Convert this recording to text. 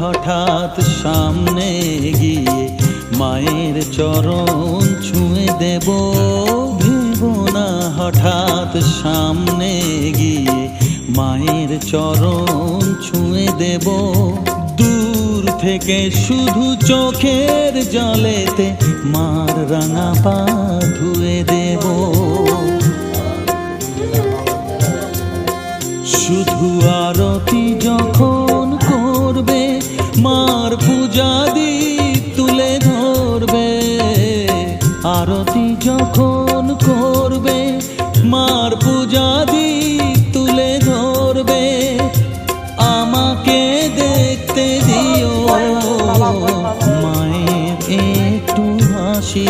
হঠাৎ সামনে গিয়ে মায়ের চরণ ছুঁয়ে দেব। ভেবো না হঠাৎ সামনে গিয়ে মায়ের চরণ ছুঁয়ে দেব। দূর থেকে শুধু চোখের জলেতে মার রাঙা পা ধুয়ে দেব। শুধু আরতি যখন করবে মার পূজা দীপ তুলে ধরবে। আরতি যখন করবে মার পূজা দীপ তুলে ধরবে। আমাকে দেখতে দিও মায়ের একটু হাসি।